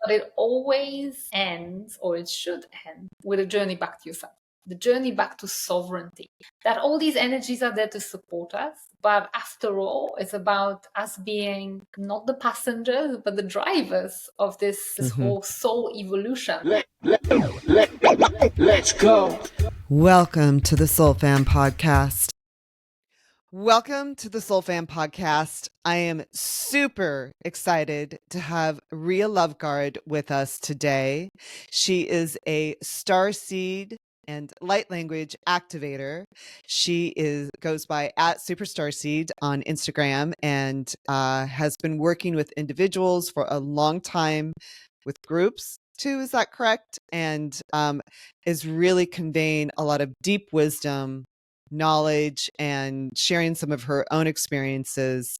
but it always ends, or it should end, with a journey back to yourself, the journey back to sovereignty. That all these energies are there to support us, but after all, it's about us being not the passengers, but the drivers of this whole soul evolution. Let's go. Welcome to the Soul Fam Podcast. Welcome to the Soul Fam Podcast. I am super excited to have Ria Loveguard with us today. She is a starseed and light language activator. She goes by @SuperstarSeed on Instagram and has been working with individuals for a long time, with groups too. Is that correct? And is really conveying a lot of deep wisdom, knowledge, and sharing some of her own experiences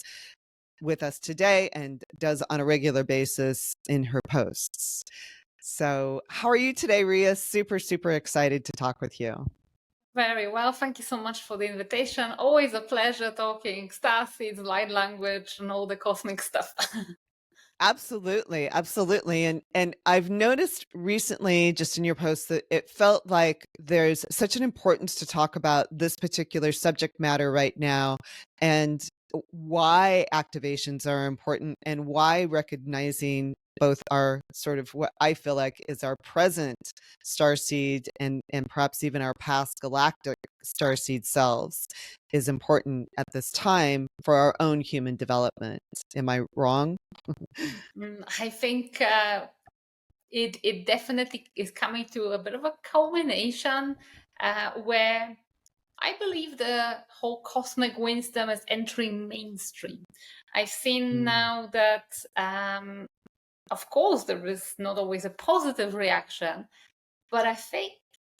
with us today, and does on a regular basis in her posts. So how are you today, Ria? Super excited to talk with you. Very well. Thank you so much for the invitation. Always a pleasure talking starseeds, light language, and all the cosmic stuff. Absolutely. And I've noticed recently, just in your posts, that it felt like there's such an importance to talk about this particular subject matter right now, and why activations are important, and why recognizing both our sort of what I feel like is our present starseed and perhaps even our past galactic starseed selves is important at this time for our own human development. Am I wrong? I think it definitely is coming to a bit of a culmination where I believe the whole cosmic wisdom is entering mainstream. I've seen now that, of course, there is not always a positive reaction, but I think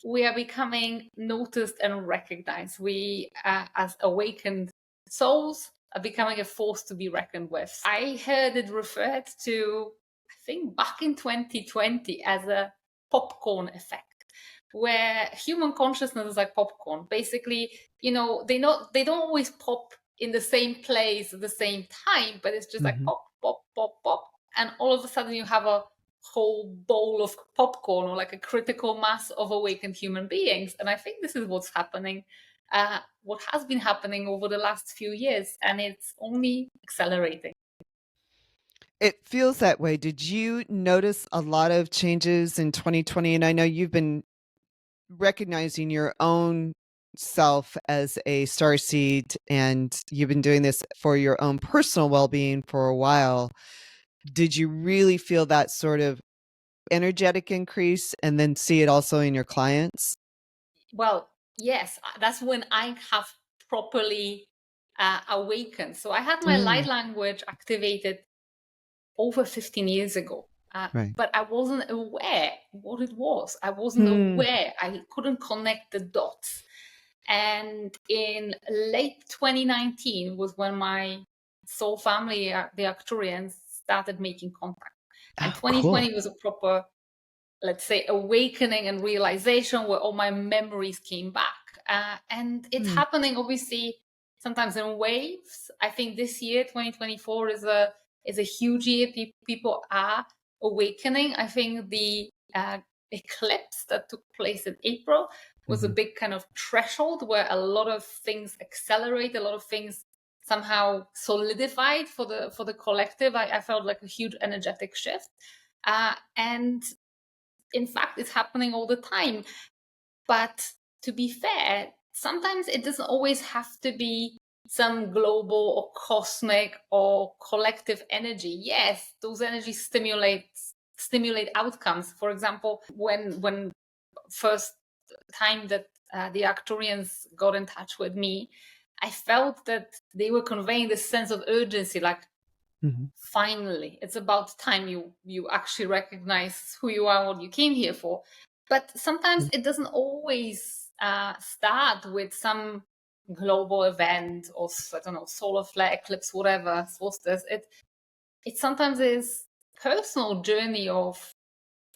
we are becoming noticed and recognized. We, as awakened souls, are becoming a force to be reckoned with. I heard it referred to, I think, back in 2020 as a popcorn effect, where human consciousness is like popcorn. Basically, they don't always pop in the same place at the same time, but it's just like pop, pop, pop, pop, and all of a sudden you have a whole bowl of popcorn, or like a critical mass of awakened human beings. And I think this is what's happening, what has been happening over the last few years, and it's only accelerating. It feels that way. Did you notice a lot of changes in 2020? And I know you've been recognizing your own self as a starseed, and you've been doing this for your own personal well-being for a while. Did you really feel that sort of energetic increase, and then see it also in your clients? Well, yes, that's when I have properly awakened. So I had my light language activated over 15 years ago. Right. But I wasn't aware what it was. I wasn't aware. I couldn't connect the dots. And in late 2019 was when my soul family, the Arcturians, started making contact. And 2020 was a proper, let's say, awakening and realization where all my memories came back. And it's happening, obviously, sometimes in waves. I think this year, 2024, is a huge year. People are awakening. I think the eclipse that took place in April was a big kind of threshold where a lot of things accelerate, a lot of things somehow solidified for the collective. I felt like a huge energetic shift. And in fact, it's happening all the time. But to be fair, sometimes it doesn't always have to be some global or cosmic or collective energy. Yes, those energies stimulate outcomes. For example, when first time that the Arcturians got in touch with me, I felt that they were conveying this sense of urgency, like, finally, it's about time you actually recognize who you are, what you came here for. But sometimes it doesn't always start with some global event, or I don't know, solar flare, eclipse, whatever, solstice. It sometimes is personal journey of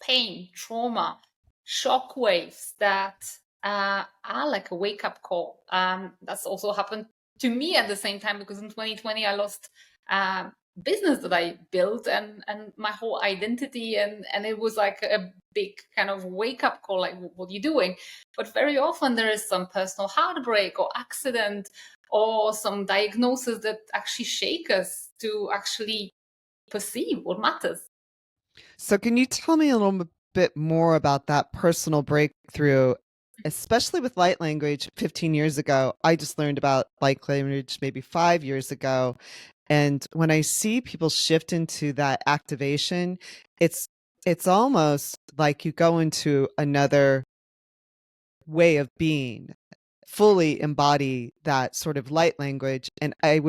pain, trauma, shock waves that are like a wake-up call. That's also happened to me at the same time, because in 2020 I lost business that I built and my whole identity. And it was like a big kind of wake up call, like, what are you doing? But very often there is some personal heartbreak or accident or some diagnosis that actually shake us to actually perceive what matters. So can you tell me a little bit more about that personal breakthrough, especially with light language? 15 years ago, I just learned about light language maybe 5 years ago. And when I see people shift into that activation, it's almost like you go into another way of being, fully embody that sort of light language. And I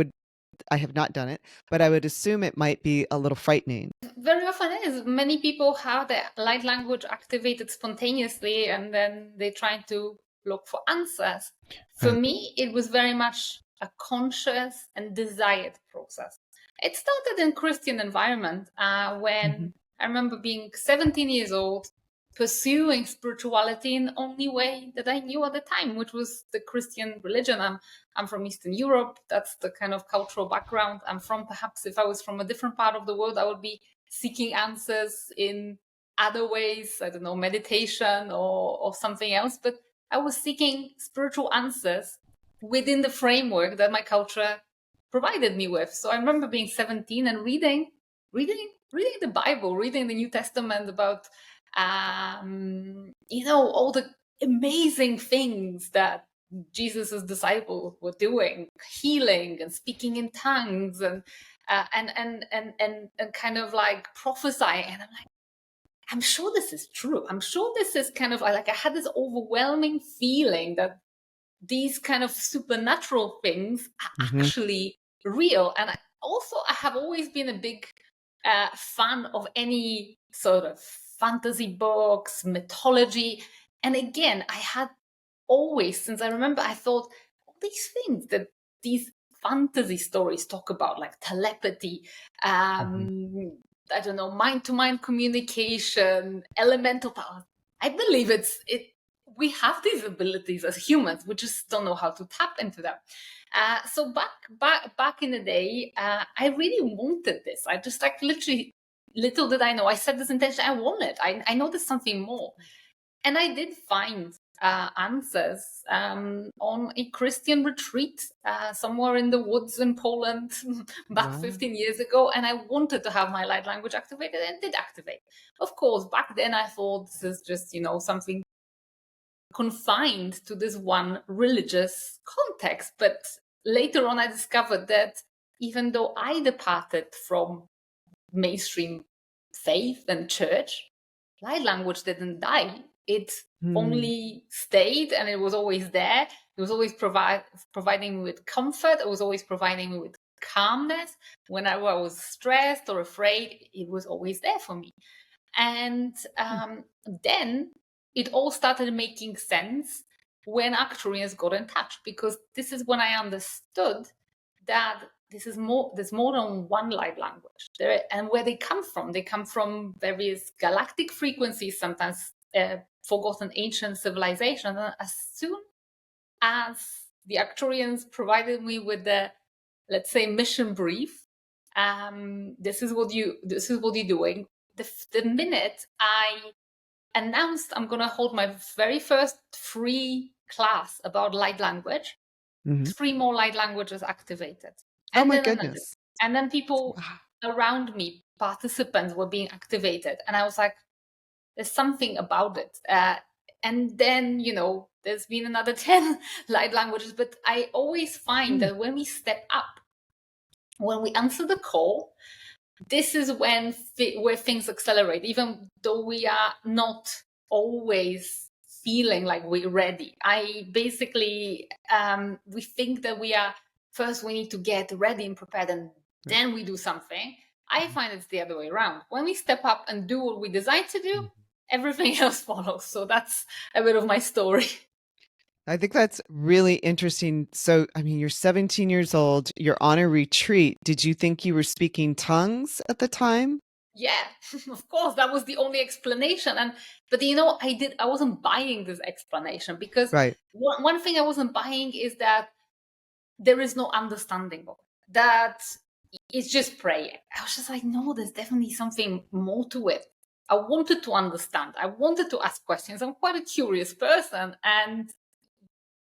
have not done it, but I would assume it might be a little frightening. Very often is. Many people have their light language activated spontaneously and then they try to look for answers. For Right. me, it was very much a conscious and desired process. It started in Christian environment when I remember being 17 years old, pursuing spirituality in the only way that I knew at the time, which was the Christian religion. I'm from Eastern Europe. That's the kind of cultural background I'm from. Perhaps if I was from a different part of the world, I would be seeking answers in other ways, I don't know, meditation or something else. But I was seeking spiritual answers within the framework that my culture provided me with. So I remember being 17 and reading the Bible, reading the New Testament about all the amazing things that Jesus's disciples were doing, healing and speaking in tongues and kind of like prophesying. And I'm like, I'm sure this is true. I'm sure this is kind of like, I had this overwhelming feeling that these kind of supernatural things are actually real. And I have always been a big fan of any sort of fantasy books, mythology. And again, I had always, since I remember, I thought all these things that these fantasy stories talk about, like telepathy, I don't know, mind-to-mind communication, elemental power. I believe we have these abilities as humans. We just don't know how to tap into them. So back in the day, I really wanted this. I just like literally, little did I know, I set this intention. I want it. I know there's something more, and I did find answers on a Christian retreat somewhere in the woods in Poland back 15 years ago. And I wanted to have my light language activated and did activate. Of course, back then I thought this is just, something confined to this one religious context. But later on, I discovered that even though I departed from mainstream faith and church, light language didn't die. It only stayed, and it was always there. It was always providing me with comfort. It was always providing me with calmness. Whenever I was stressed or afraid, it was always there for me. And then it all started making sense when actuarians got in touch, because this is when I understood that there's more than one light language there, and where they come from various galactic frequencies, sometimes forgotten ancient civilizations. And as soon as the actuarians provided me with the, let's say, mission brief, this is what you're doing. The minute I announced I'm going to hold my very first free class about light language, 3 more light languages activated. And Oh my then goodness. and then people around me, participants, were being activated. And I was like, there's something about it. And then, there's been another 10 light languages. But I always find that when we step up, when we answer the call, this is where things accelerate, even though we are not always feeling like we're ready. I basically, we think that first we need to get ready and prepared, and then we do something. I find it's the other way around. When we step up and do what we decide to do, everything else follows. So that's a bit of my story. I think that's really interesting. So, I mean, you're 17 years old, you're on a retreat. Did you think you were speaking tongues at the time? Yeah, of course, that was the only explanation. But I wasn't buying this explanation, because one thing I wasn't buying is that there is no understanding of it. That it's just praying. I was just like, no, there's definitely something more to it. I wanted to understand. I wanted to ask questions. I'm quite a curious person. And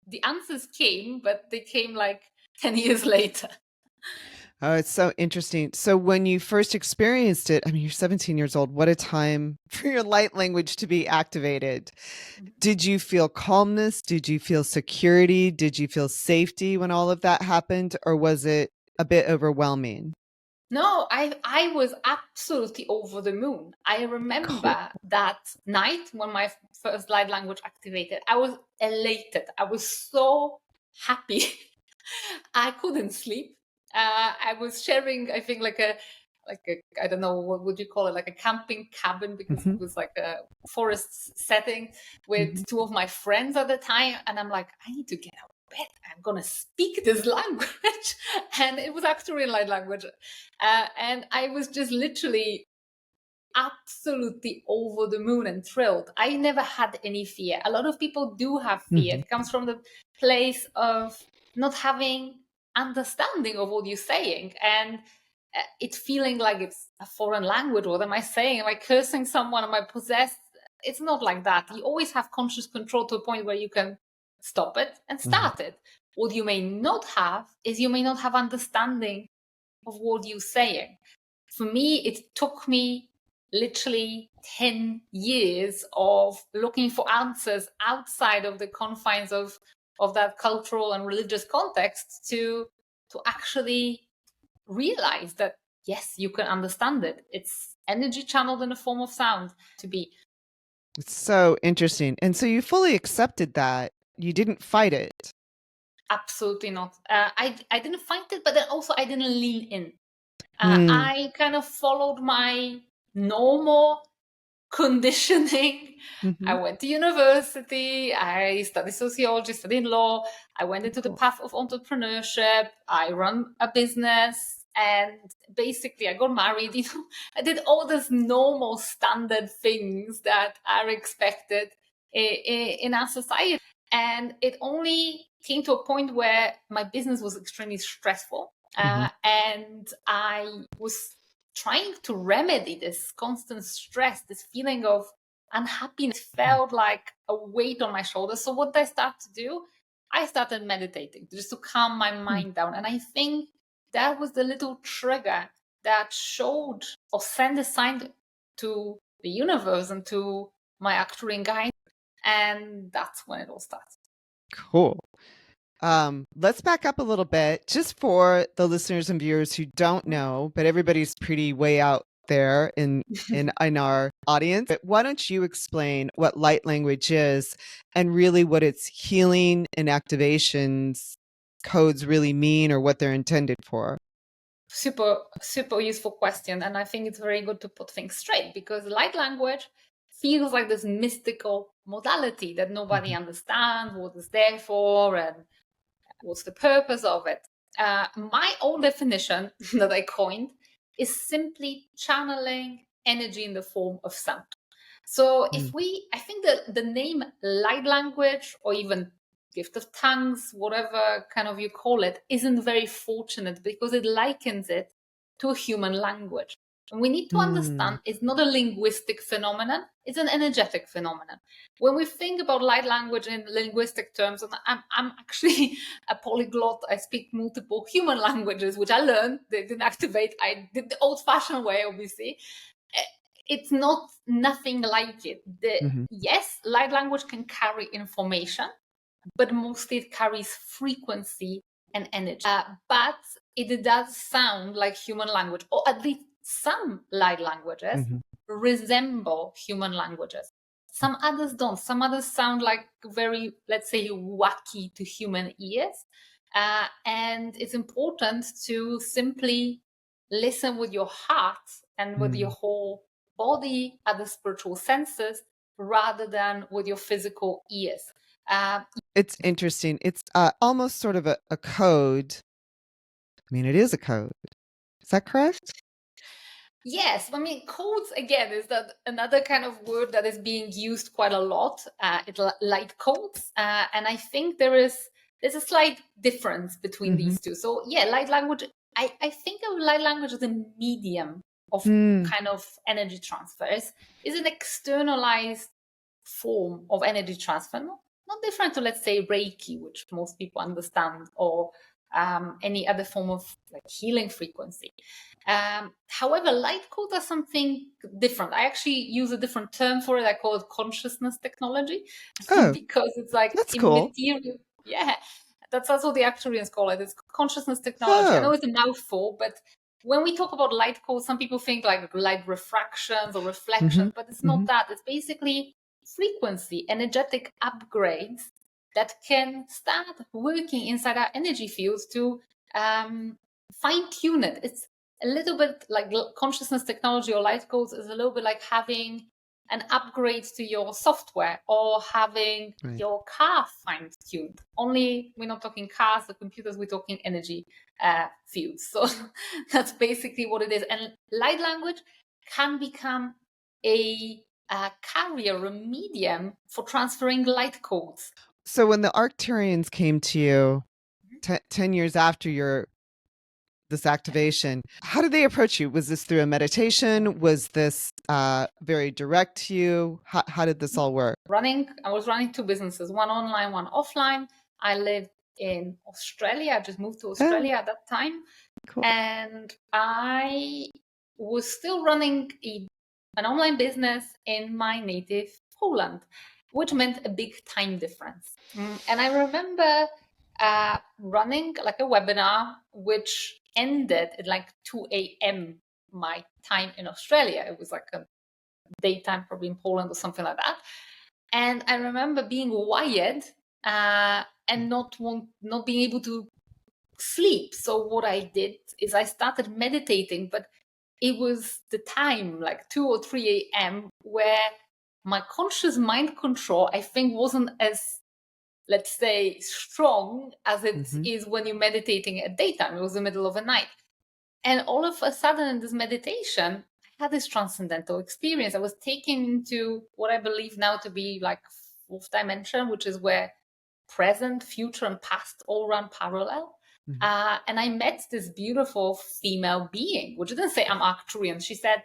the answers came, but they came like 10 years later. Oh, it's so interesting. So when you first experienced it, I mean, you're 17 years old. What a time for your light language to be activated. Did you feel calmness? Did you feel security? Did you feel safety when all of that happened? Or was it a bit overwhelming? No, I was absolutely over the moon. I remember Cool. that night when my first light language activated. I was elated. I was so happy. I couldn't sleep. I was sharing, I think, like a I don't know, what would you call it, like a camping cabin, because it Mhm, was like a forest setting mhm, with two of my friends at the time, and I'm like, I need to get out of bed. I'm gonna speak this language, and it was actually light language, and I was just literally absolutely over the moon and thrilled. I never had any fear. A lot of people do have fear. mhm, It comes from the place of not having understanding of what you're saying, and it's feeling like it's a foreign language. What am I saying? Am I cursing someone? Am I possessed? It's not like that. You always have conscious control to a point where you can stop it and mhm. start it. What you may not have is you may not have understanding of what you're saying. For me, it took me literally 10 years of looking for answers outside of the confines of that cultural and religious context to actually realize that, yes, you can understand it. It's energy channeled in the form of sound to be. It's so interesting. And so you fully accepted that. You didn't fight it. Absolutely not. I didn't find it, but then also I didn't lean in. Mm, I kind of followed my normal conditioning. I mhm. went to university, I studied sociology, studied law, I went into the Cool. path of entrepreneurship, I run a business, and basically I got married. I did all these normal standard things that are expected in our society. And it only came to a point where my business was extremely stressful. Mhm, And I was trying to remedy this constant stress, this feeling of unhappiness felt like a weight on my shoulders. So what did I start to do? I started meditating just to calm my mm. mind down. And I think that was the little trigger that showed or sent a sign to the universe and to my actual guide. And that's when it all started. Cool. Let's back up a little bit just for the listeners and viewers who don't know, but everybody's pretty way out there in our audience. But why don't you explain what light language is and really what its healing and activations codes really mean or what they're intended for? Super useful question, and I think it's very good to put things straight, because light language feels like this mystical modality that nobody Mhm, understands what it's there for and what's the purpose of it. My own definition that I coined is simply channeling energy in the form of sound. So mm, I think that the name light language, or even gift of tongues, whatever kind of you call it, isn't very fortunate because it likens it to a human language. And we need to mm, understand it's not a linguistic phenomenon, it's an energetic phenomenon. When we think about light language in linguistic terms, and I'm actually a polyglot, I speak multiple human languages, which I learned, they didn't activate, I did the old fashioned way, obviously. It's not nothing like it. mhm, Yes, light language can carry information, but mostly it carries frequency and energy. But it does sound like human language, or at least some light languages mhm, resemble human languages. Some others don't. Some others sound like very, let's say, wacky to human ears. And it's important to simply listen with your heart and with your mm. whole body, other spiritual senses, rather than with your physical ears. Uh, It's interesting. It's almost sort of a code. I mean, it is a code. Is that correct? Yes, I mean, codes again is that another kind of word that is being used quite a lot. It's light codes, and I think there's a slight difference between Mhm, these two. So yeah, light language I think of light language as a medium of kind of energy transfers, is an externalized form of energy transfer, not different to, let's say, Reiki, which most people understand, or any other form of like healing frequency. However, light codes are something different. I actually use a different term for it. I call it consciousness technology because it's like that's cool. immaterial. Yeah, that's what the actuarians call it. It's consciousness technology. I know it's a mouthful, but when we talk about light codes, some people think like light refractions or reflections, but it's not that. It's basically frequency, energetic upgrades that can start working inside our energy fields to fine tune it. It's a little bit like consciousness technology or light codes is a little bit like having an upgrade to your software or having your car fine tuned. Only we're not talking cars or computers, we're talking energy fields. So that's basically what it is. And light language can become a carrier, a medium for transferring light codes. So when the Arcturians came to you 10 years after this activation, how did they approach you? Was this through a meditation? Was this very direct to you? How did this all work? I was running two businesses, one online, one offline. I lived in Australia. I just moved to Australia at that time. Cool. And I was still running an online business in my native Poland, which meant a big time difference. And I remember running like a webinar, which ended at like 2 a.m. my time in Australia. It was like a daytime probably in Poland or something like that. And I remember being wired and not being able to sleep. So what I did is I started meditating, but it was the time like 2 or 3 a.m. where my conscious mind control, I think, wasn't as, let's say, strong as it is when you're meditating at daytime. It was the middle of the night. And all of a sudden in this meditation, I had this transcendental experience. I was taken into what I believe now to be like fourth dimension, which is where present, future, and past all run parallel. And I met this beautiful female being, which didn't say I'm Arcturian. She said,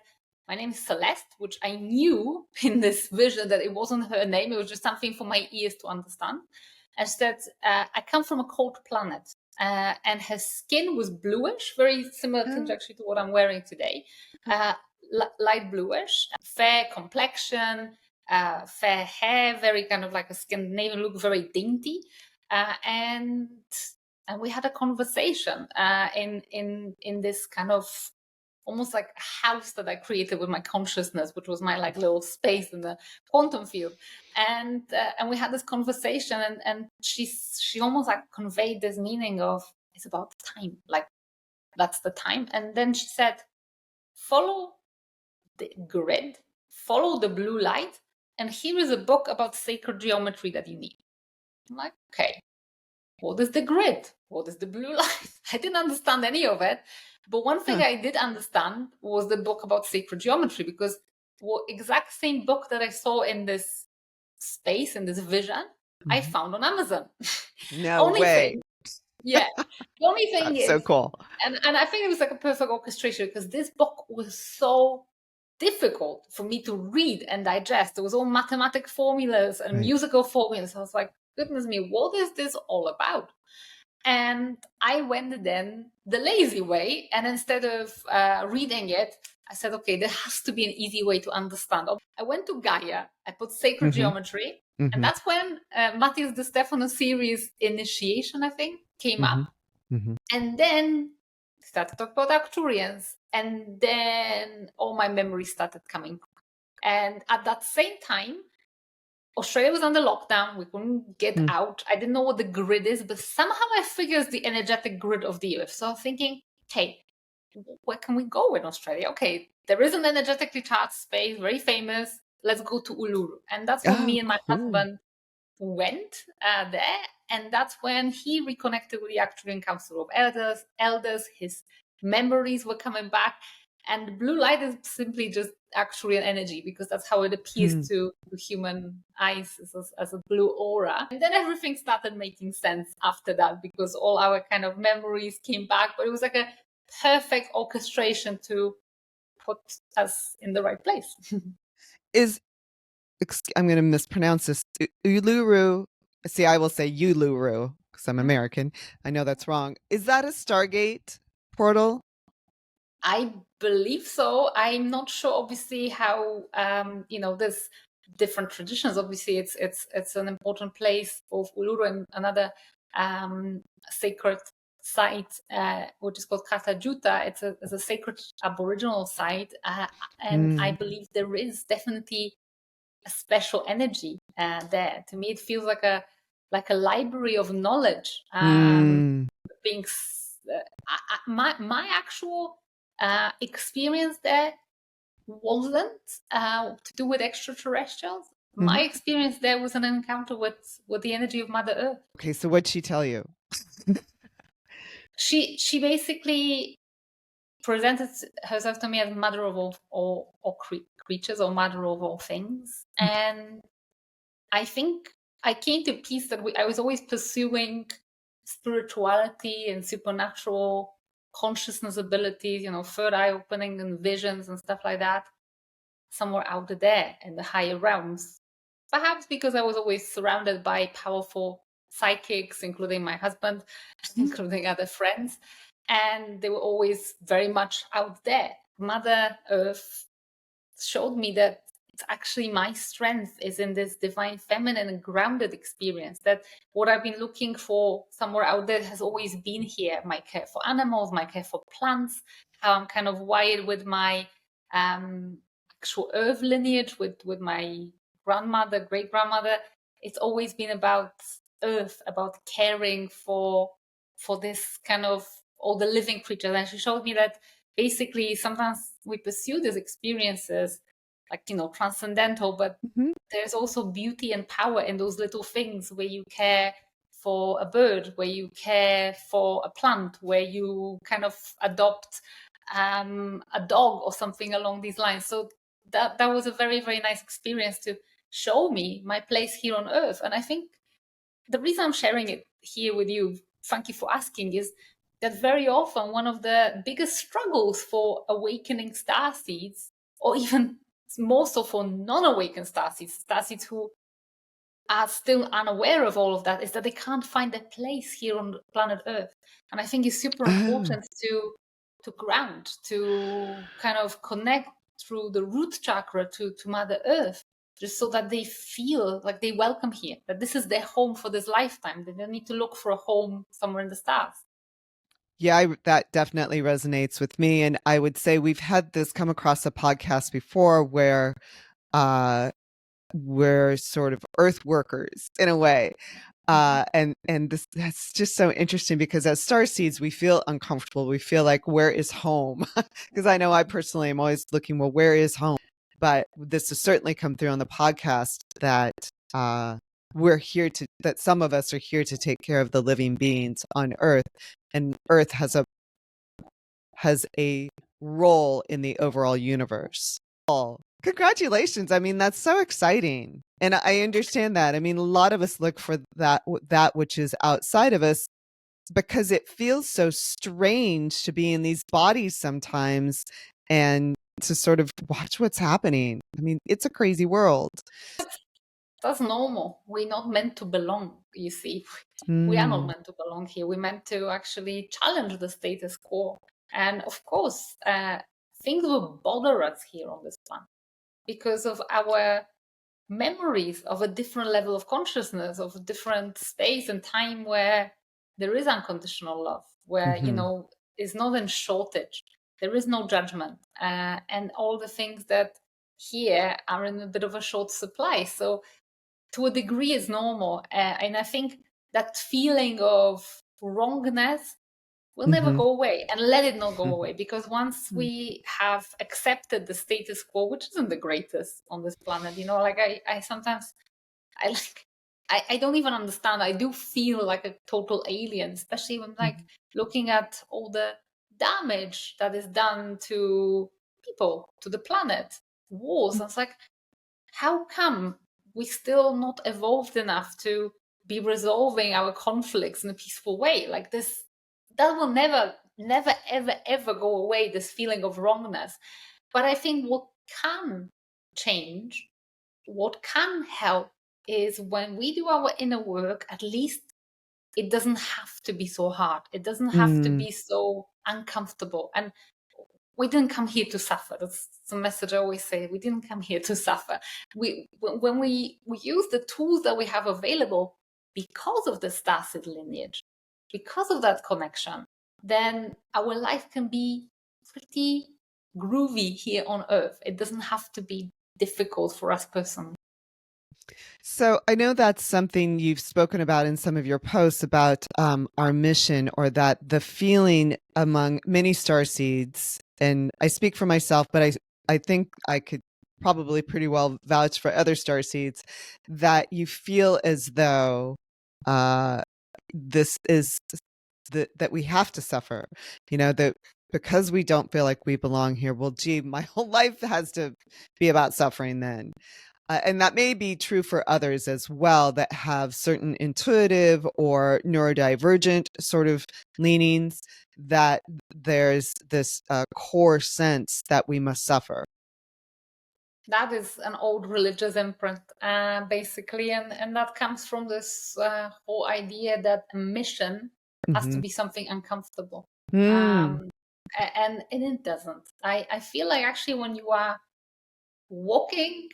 my name is Celeste, which I knew in this vision that it wasn't her name. It was just something for my ears to understand. And she said, I come from a cold planet. And her skin was bluish, very similar actually to what I'm wearing today. Light bluish, fair complexion, fair hair, very kind of like a Scandinavian look, very dainty. And we had a conversation in this kind of almost like a house that I created with my consciousness, which was my like little space in the quantum field. And we had this conversation, and she almost like conveyed this meaning of it's about time, like that's the time. And then she said, follow the grid, follow the blue light, and here is a book about sacred geometry that you need. I'm like, okay, what is the grid? What is the blue light? I didn't understand any of it. But one thing I did understand was the book about sacred geometry, because the exact same book that I saw in this space, in this vision, I found on Amazon. No way. The only thing That's is, so cool. And I think it was like a perfect orchestration, because this book was so difficult for me to read and digest. There was all mathematic formulas and musical formulas. I was like, goodness me, what is this all about? And I went then the lazy way, and instead of reading it, I said, okay, there has to be an easy way to understand. I went to Gaia, I put sacred geometry, and that's when Matthias De Stefano series Initiation, I think, came up. And then started to talk about Arcturians, and then all my memories started coming. And at that same time, Australia was under lockdown. We couldn't get out. I didn't know what the grid is, but somehow I figured it's the energetic grid of the earth. So I'm thinking, hey, where can we go in Australia? Okay, there is an energetically charged space, very famous. Let's go to Uluru. And that's when me and my husband went there. And that's when he reconnected with the Arcturian Council of Elders. His memories were coming back. And blue light is simply just Arcturian energy, because that's how it appears to human eyes as a blue aura. And then everything started making sense after that, because all our kind of memories came back. But it was like a perfect orchestration to put us in the right place. I'm going to mispronounce this. Uluru. See, I will say Uluru because I'm American. I know that's wrong. Is that a Stargate portal? I believe so. I'm not sure, obviously, how there's different traditions. Obviously, it's an important place of Uluru and another sacred site, which is called Katajuta. It's a sacred Aboriginal site, and I believe there is definitely a special energy there. To me, it feels like a library of knowledge being. My actual experience there wasn't to do with extraterrestrials. My experience there was an encounter with the energy of Mother Earth. Okay, so what'd she tell you? She basically presented herself to me as mother of all creatures, or mother of all things. And I think I came to peace that I was always pursuing spirituality and supernatural consciousness abilities, third eye opening and visions and stuff like that, somewhere out there in the higher realms. Perhaps because I was always surrounded by powerful psychics, including my husband, including other friends, and they were always very much out there. Mother Earth showed me that it's actually my strength is in this divine feminine and grounded experience, that what I've been looking for somewhere out there has always been here. My care for animals, my care for plants, how I'm kind of wired with my actual earth lineage, with my grandmother, great grandmother. It's always been about earth, about caring for this kind of all the living creatures. And she showed me that basically sometimes we pursue these experiences like transcendental, but there's also beauty and power in those little things where you care for a bird, where you care for a plant, where you kind of adopt a dog or something along these lines. So that was a very, very nice experience to show me my place here on earth. And I think the reason I'm sharing it here with you, thank you for asking, is that very often one of the biggest struggles for awakening starseeds, or even more so for non-awakened starseeds who are still unaware of all of that, is that they can't find their place here on planet Earth. And I think it's super important to ground, to kind of connect through the root chakra to Mother Earth, just so that they feel like they welcome here, that this is their home for this lifetime. They don't need to look for a home somewhere in the stars. Yeah, that definitely resonates with me. And I would say we've had this come across a podcast before where we're sort of earth workers in a way. And that's just so interesting because as starseeds, we feel uncomfortable. We feel like, where is home? Because I know I personally am always looking, well, where is home? But this has certainly come through on the podcast that that some of us are here to take care of the living beings on Earth, and Earth has a role in the overall universe. Oh, congratulations. I mean, that's so exciting. And I understand that. I mean, a lot of us look for that which is outside of us because it feels so strange to be in these bodies sometimes and to sort of watch what's happening. I mean, it's a crazy world. That's normal. We're not meant to belong, you see. We are not meant to belong here. We're meant to actually challenge the status quo. And of course, things will bother us here on this planet because of our memories of a different level of consciousness, of a different space and time where there is unconditional love, where, is not in shortage. There is no judgment. And all the things that here are in a bit of a short supply. So to a degree is normal. And I think that feeling of wrongness will never go away, and let it not go away, because once we have accepted the status quo, which isn't the greatest on this planet, like I sometimes, I don't even understand. I do feel like a total alien, especially when like looking at all the damage that is done to people, to the planet, wars. And it's like, how come we still not evolved enough to be resolving our conflicts in a peaceful way? Like this, that will never never, ever, ever go away, this feeling of wrongness. But I think what can change, what can help, is when we do our inner work, at least it doesn't have to be so hard. It doesn't have to be so uncomfortable. And we didn't come here to suffer. That's the message I always say. We didn't come here to suffer. When we use the tools that we have available because of the Starseed lineage, because of that connection, then our life can be pretty groovy here on Earth. It doesn't have to be difficult for us personally. So I know that's something you've spoken about in some of your posts about our mission, or that the feeling among many starseeds, and I speak for myself, but I think I could probably pretty well vouch for other starseeds, that you feel as though this is that we have to suffer, that because we don't feel like we belong here. Well, gee, my whole life has to be about suffering then. And that may be true for others as well that have certain intuitive or neurodivergent sort of leanings, that there's this core sense that we must suffer. That is an old religious imprint, basically, and that comes from this whole idea that a mission has to be something uncomfortable. And it doesn't. I feel like actually when you are walking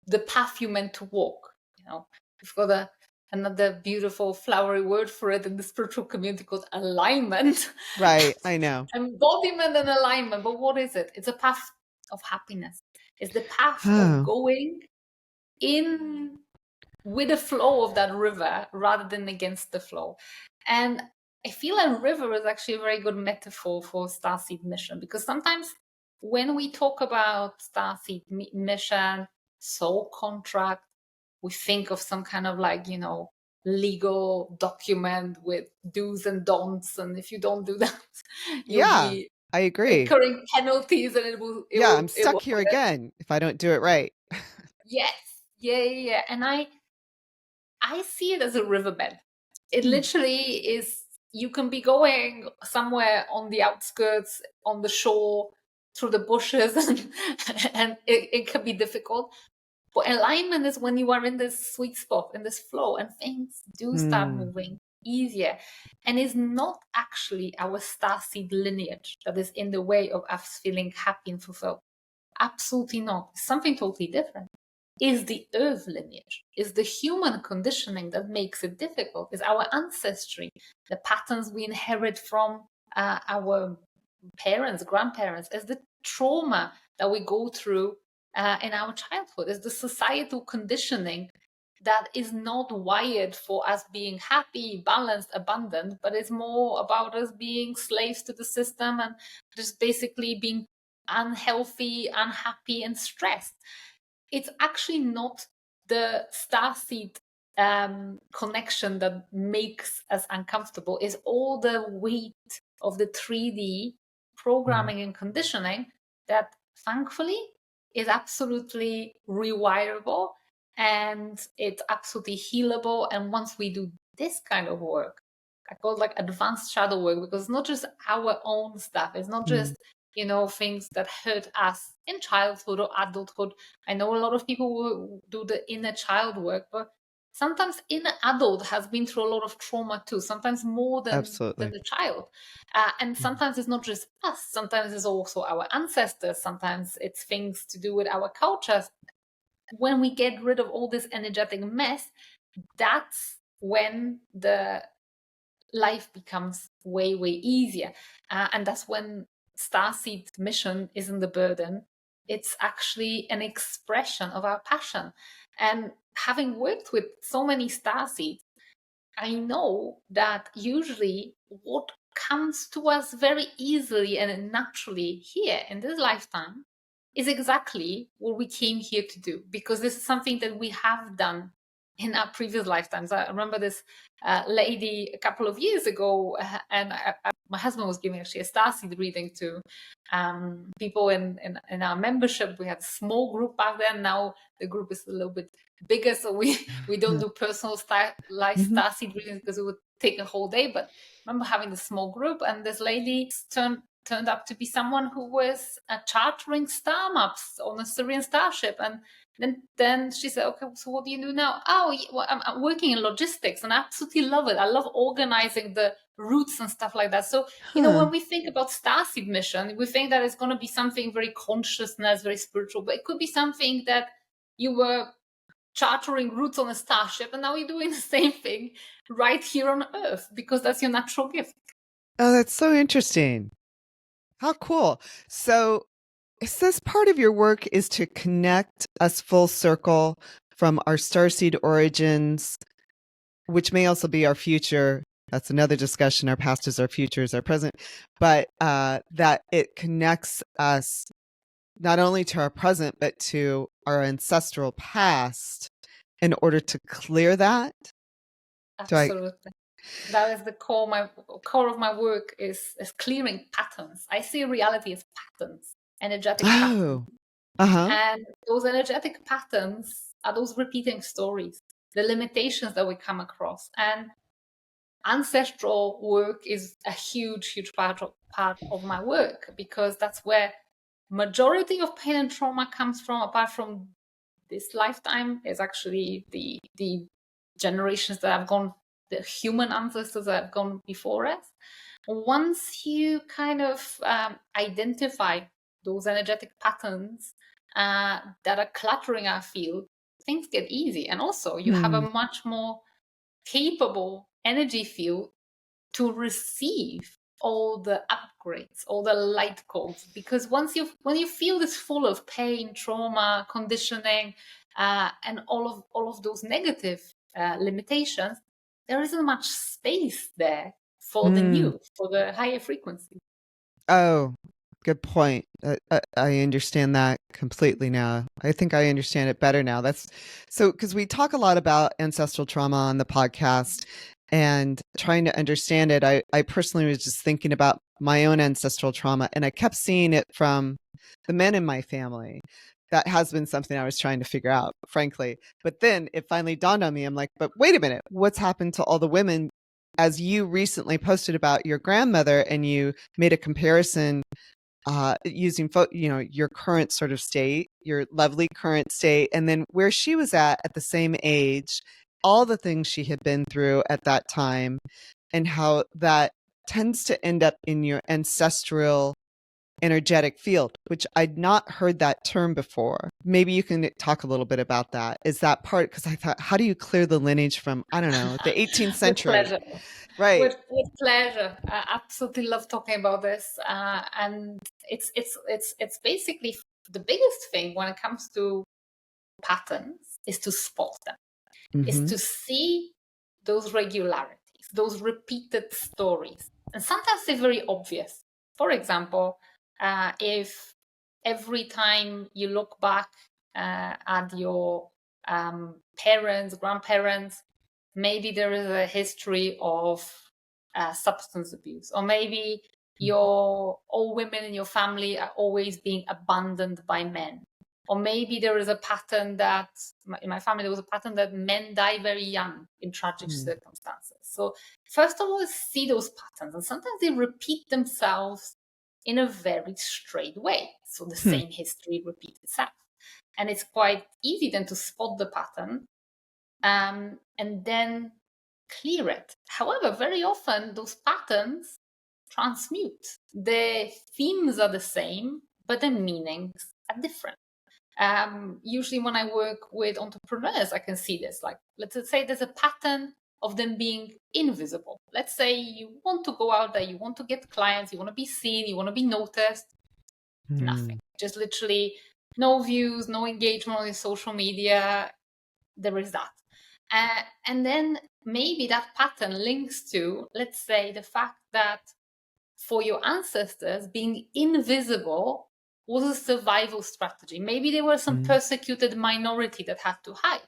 the path you meant to walk, we've got another beautiful flowery word for it in the spiritual community called alignment. Right, I know. Embodiment and alignment. But what is it? It's a path of happiness. It's the path of going in with the flow of that river rather than against the flow. And I feel a river is actually a very good metaphor for Starseed mission, because sometimes when we talk about Starseed mission, soul contract, we think of some kind of legal document with do's and don'ts, and if you don't do that, you'll be I agree. incurring penalties, and it will. I'm stuck here again if I don't do it right. Yes, yeah. And I see it as a riverbed. It literally is. You can be going somewhere on the outskirts, on the shore, through the bushes, and it can be difficult. But alignment is when you are in this sweet spot, in this flow, and things do start moving easier. And it's not actually our starseed lineage that is in the way of us feeling happy and fulfilled. Absolutely not. It's something totally different. Is the earth lineage, is the human conditioning that makes it difficult, is our ancestry, the patterns we inherit from our parents, grandparents, is the trauma that we go through in our childhood, is the societal conditioning that is not wired for us being happy, balanced, abundant, but it's more about us being slaves to the system and just basically being unhealthy, unhappy, and stressed. It's actually not the starseed connection that makes us uncomfortable. It's all the weight of the 3D programming and conditioning that thankfully is absolutely rewirable, and it's absolutely healable. And once we do this kind of work, I call it advanced shadow work, because it's not just our own stuff. It's not just things that hurt us in childhood or adulthood. I know a lot of people will do the inner child work, but sometimes inner adult has been through a lot of trauma too, sometimes more than the child. And sometimes it's not just us. Sometimes it's also our ancestors. Sometimes it's things to do with our cultures. When we get rid of all this energetic mess, that's when the life becomes way, way easier. And that's when Starseed mission isn't the burden. It's actually an expression of our passion. And having worked with so many Starseeds, I know that usually what comes to us very easily and naturally here in this lifetime is exactly what we came here to do, because this is something that we have done in our previous lifetimes. I remember this lady a couple of years ago, and my husband was giving actually a starseed reading to people in our membership. We had a small group back then. Now the group is a little bit bigger, so we don't do personal life starseed readings because it would take a whole day, but I remember having a small group, and this lady turned up to be someone who was chartering star maps on a Syrian starship. And then she said, okay, so what do you do now? Oh, well, I'm working in logistics, and I absolutely love it. I love organizing the routes and stuff like that. So, when we think about Starseed mission, we think that it's going to be something very consciousness, very spiritual, but it could be something that you were chartering routes on a starship, and now you're doing the same thing right here on Earth, because that's your natural gift. Oh, that's so interesting. How cool. So is this part of your work is to connect us full circle from our starseed origins, which may also be our future. That's another discussion. Our past is our future is our present, but that it connects us not only to our present, but to our ancestral past in order to clear that? Absolutely. That is the core of my work is clearing patterns. I see reality as patterns, energetic patterns. And those energetic patterns are those repeating stories, the limitations that we come across. And ancestral work is a huge, huge part of my work, because that's where majority of pain and trauma comes from. Apart from this lifetime, is actually the generations that have gone, the human ancestors that have gone before us. Once you kind of identify those energetic patterns that are cluttering our field, things get easy. And also you have a much more capable energy field to receive all the upgrades, all the light codes. Because when you feel this full of pain, trauma, conditioning, and all of those negative limitations, there isn't much space there for the new, for the higher frequency. Oh, good point. I understand that completely now. I think I understand it better now. That's so, because we talk a lot about ancestral trauma on the podcast and trying to understand it. I personally was just thinking about my own ancestral trauma, and I kept seeing it from the men in my family. That has been something I was trying to figure out, frankly. But then it finally dawned on me. I'm like, but wait a minute, what's happened to all the women? As you recently posted about your grandmother, and you made a comparison using your current sort of state, your lovely current state, and then where she was at the same age, all the things she had been through at that time, and how that tends to end up in your ancestral energetic field, which I'd not heard that term before. Maybe you can talk a little bit about that. Is that part? Because I thought, how do you clear the lineage from, I don't know, the 18th century? With pleasure. Right. With pleasure. I absolutely love talking about this. And it's basically the biggest thing when it comes to patterns is to spot them, is to see those regularities, those repeated stories. And sometimes they're very obvious. For example, if every time you look back at your parents, grandparents, maybe there is a history of substance abuse, or maybe all women in your family are always being abandoned by men. Or maybe there is a pattern that, in my family, there was a pattern that men die very young in tragic circumstances. So first of all, see those patterns. And sometimes they repeat themselves in a very straight way. So the same history repeats itself. And it's quite easy then to spot the pattern and then clear it. However, very often those patterns transmute. The themes are the same, but the meanings are different. Usually when I work with entrepreneurs, I can see this. Like, let's say there's a pattern of them being invisible. Let's say you want to go out there, you want to get clients, you want to be seen, you want to be noticed. Nothing. Just literally no views, no engagement on your social media. There is that. And then maybe that pattern links to, let's say, the fact that for your ancestors, being invisible was a survival strategy. Maybe they were some persecuted minority that had to hide.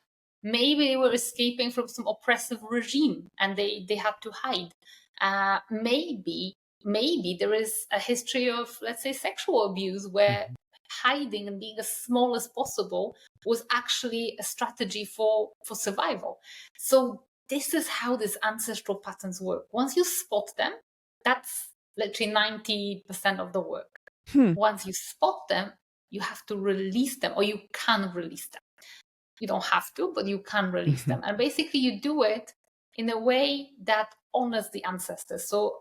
Maybe they were escaping from some oppressive regime and they had to hide. Maybe there is a history of, let's say, sexual abuse where hiding and being as small as possible was actually a strategy for survival. So this is how these ancestral patterns work. Once you spot them, that's literally 90% of the work. Once you spot them, you have to release them, or you can release them. You don't have to, but you can release them. And basically you do it in a way that honors the ancestors. So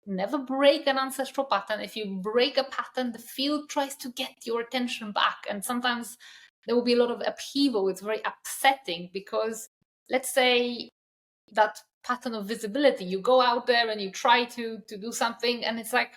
never break an ancestral pattern. If you break a pattern, the field tries to get your attention back. And sometimes there will be a lot of upheaval. It's very upsetting because let's say that pattern of visibility, you go out there and you try to do something, and it's like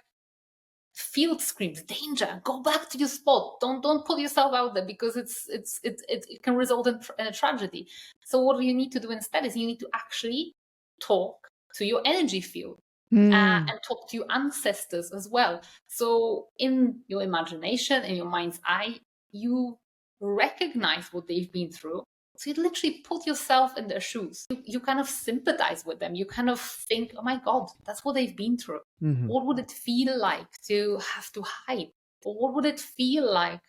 field screams danger, go back to your spot, don't put yourself out there, because it can result in a tragedy. So what you need to do instead is you need to actually talk to your energy field and talk to your ancestors as well. So in your imagination, in your mind's eye, you recognize what they've been through. So you literally put yourself in their shoes. You kind of sympathize with them. You kind of think, oh my God, that's what they've been through. What would it feel like to have to hide? Or what would it feel like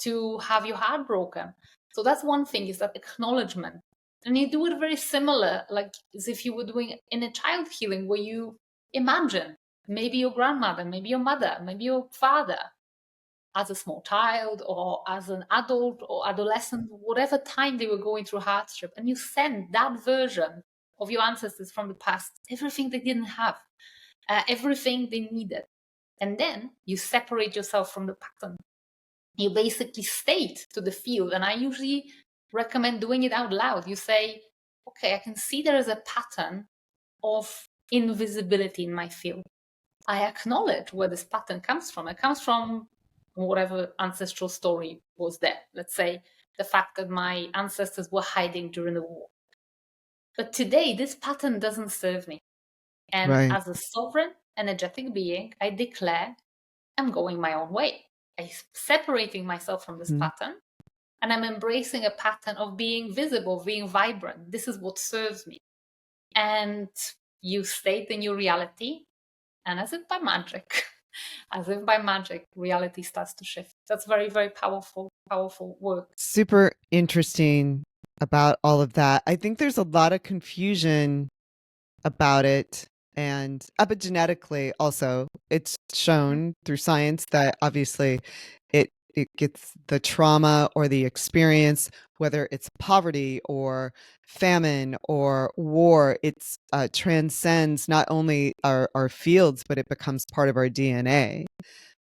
to have your heart broken? So that's one thing, is that acknowledgement. And you do it very similar, like as if you were doing in a child healing, where you imagine maybe your grandmother, maybe your mother, maybe your father, as a small child or as an adult or adolescent, whatever time they were going through hardship, and you send that version of your ancestors from the past everything they didn't have, everything they needed. And then you separate yourself from the pattern. You basically state to the field, and I usually recommend doing it out loud. You say, okay, I can see there is a pattern of invisibility in my field. I acknowledge where this pattern comes from. It comes from whatever ancestral story was there. Let's say the fact that my ancestors were hiding during the war. But today, this pattern doesn't serve me. And as a sovereign, energetic being, I declare I'm going my own way. I'm separating myself from this pattern, and I'm embracing a pattern of being visible, being vibrant. This is what serves me. And you state in your reality, and as if by magic, reality starts to shift. That's very, very powerful work. Super interesting about all of that. I think there's a lot of confusion about it. And epigenetically also, it's shown through science that obviously it gets the trauma or the experience, whether it's poverty or famine or war, it's transcends not only our fields, but it becomes part of our DNA.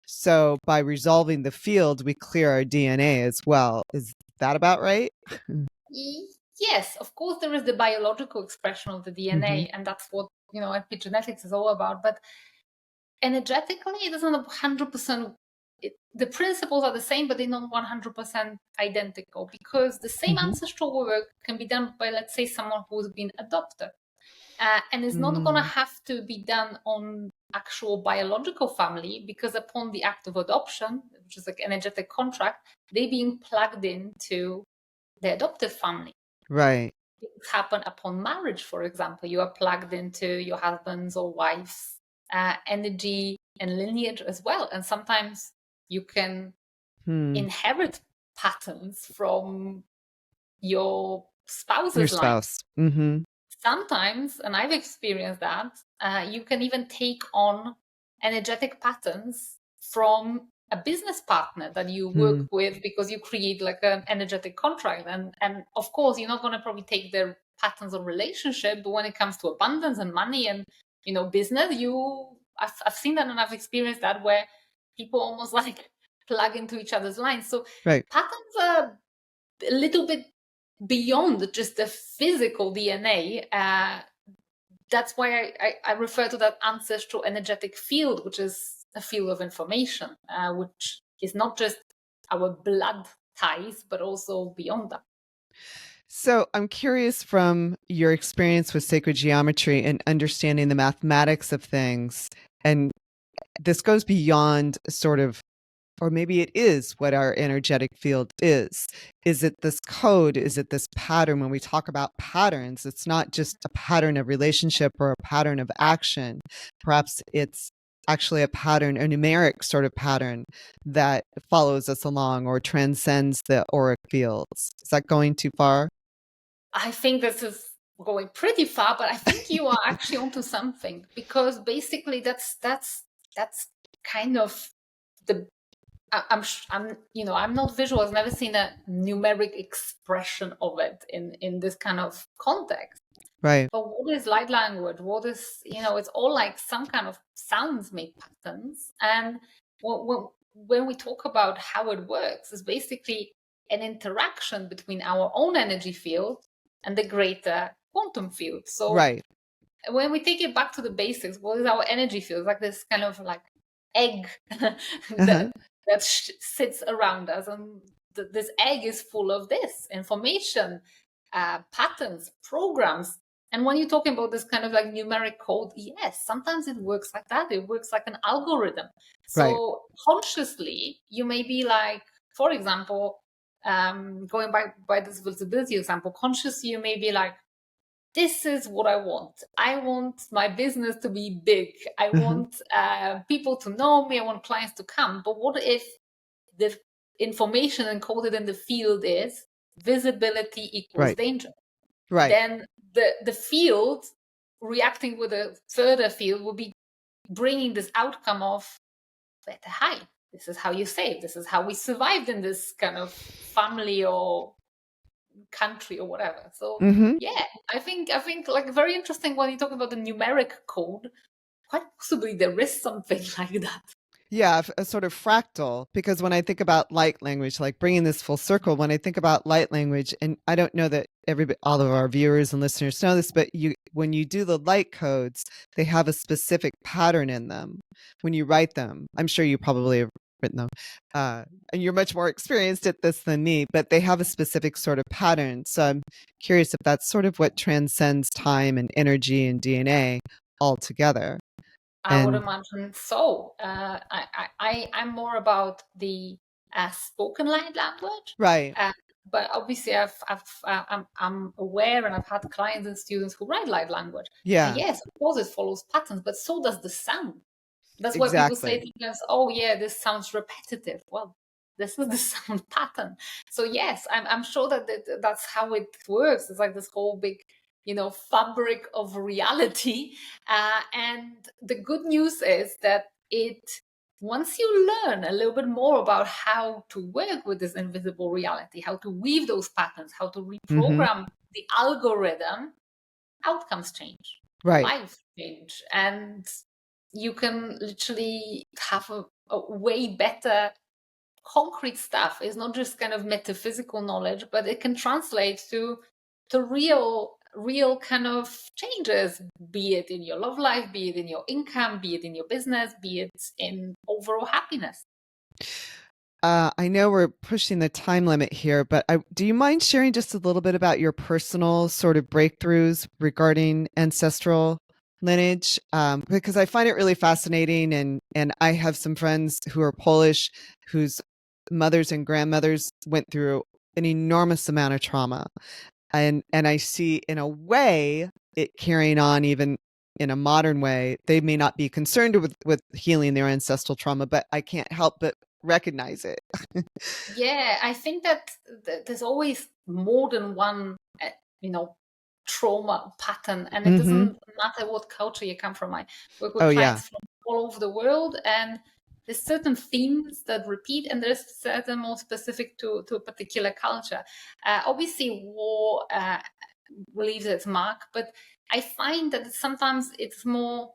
So by resolving the field, we clear our DNA as well. Is that about right? Yes, of course, there is the biological expression of the DNA, and that's what epigenetics is all about. But energetically, it isn't 100%. The principles are the same, but they're not 100% identical, because the same ancestral work can be done by, let's say, someone who's been adopted. And it's not going to have to be done on actual biological family, because upon the act of adoption, which is like energetic contract, they're being plugged into the adoptive family. Right. Things happen upon marriage, for example. You are plugged into your husband's or wife's energy and lineage as well. And sometimes you can inherit patterns from your spouse's spouse. Sometimes, and I've experienced that, you can even take on energetic patterns from a business partner that you work with, because you create like an energetic contract. And of course, you're not going to probably take their patterns of relationship, but when it comes to abundance and money and business, I've seen that, and I've experienced that, where people almost like plug into each other's lines. So patterns are a little bit beyond just the physical DNA. That's why I refer to that ancestral energetic field, which is a field of information, which is not just our blood ties, but also beyond that. So I'm curious, from your experience with sacred geometry and understanding the mathematics of things, and this goes beyond sort of, or maybe it is what our energetic field is. Is it this code? Is it this pattern? When we talk about patterns, it's not just a pattern of relationship or a pattern of action. Perhaps it's actually a pattern, a numeric sort of pattern that follows us along or transcends the auric fields. Is that going too far? I think this is going pretty far, but I think you are actually onto something, because basically that's kind of the I'm not visual. I've never seen a numeric expression of it in this kind of context. Right. But what is light language? What is, it's all like some kind of sounds make patterns. And when we talk about how it works, it's basically an interaction between our own energy field and the greater quantum field. So Right. when we take it back to the basics, what is our energy field? It's like this kind of like egg Uh-huh. that sits around us, and this egg is full of this information, patterns, programs. And when you're talking about this kind of like numeric code, yes, sometimes it works like that. It works like an algorithm. Right. So consciously, you may be like, for example, going by this visibility example, consciously you may be like, this is what I want. I want my business to be big. I Uh-huh. want people to know me. I want clients to come. But what if the information encoded in the field is visibility equals Right. danger? Right. Then the field reacting with a further field will be bringing this outcome of better hide. This is how you save. This is how we survived in this kind of family or country or whatever. So Mm-hmm. yeah, I think like very interesting when you talk about the numeric code. Quite possibly there is something like that. Yeah, a sort of fractal, because when I think about light language, like bringing this full circle, when I think about light language, and I don't know that all of our viewers and listeners know this, but when you do the light codes, they have a specific pattern in them when you write them. I'm sure you probably have written them, and you're much more experienced at this than me, but they have a specific sort of pattern. So I'm curious if that's sort of what transcends time and energy and DNA altogether. I would And imagine so. I'm more about the spoken light language, right. but obviously I'm aware, and I've had clients and students who write light language. And Yeah, yes, of course, it follows patterns, but so does the sound. That's why people say exactly. to themselves, "Oh, yeah, this sounds repetitive." Well, this is the sound pattern. So yes, I'm sure that's how it works. It's like this whole big, fabric of reality. And the good news is that once you learn a little bit more about how to work with this invisible reality, how to weave those patterns, how to Mm-hmm. reprogram the algorithm, outcomes change, Right. lives change, and you can literally have a way better concrete stuff. It's not just kind of metaphysical knowledge, but it can translate to real kind of changes, be it in your love life, be it in your income, be it in your business, be it in overall happiness. I know we're pushing the time limit here, but do you mind sharing just a little bit about your personal sort of breakthroughs regarding ancestral lineage? Because I find it really fascinating, and I have some friends who are Polish whose mothers and grandmothers went through an enormous amount of trauma, and I see in a way it carrying on even in a modern way. They may not be concerned with healing their ancestral trauma, but I can't help but recognize it. Yeah, I think that there's always more than one, you know, trauma pattern, and it Mm-hmm. doesn't matter what culture you come from. I work with Oh yeah. clients from all over the world, and there's certain themes that repeat, and there's certain more specific to a particular culture. Obviously, war leaves its mark, but I find that sometimes it's more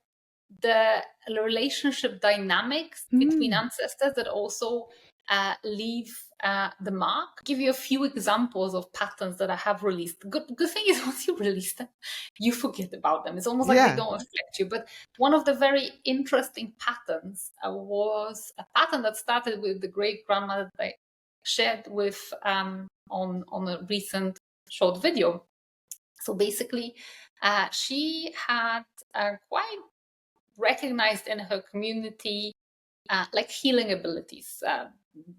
the relationship dynamics between Mm. ancestors that also leave the mark. Give you a few examples of patterns that I have released. Good thing is once you release them, you forget about them. It's almost like they Yeah. don't affect you. But one of the very interesting patterns was a pattern that started with the great grandmother that I shared with on a recent short video. So basically, she had quite recognized in her community like healing abilities.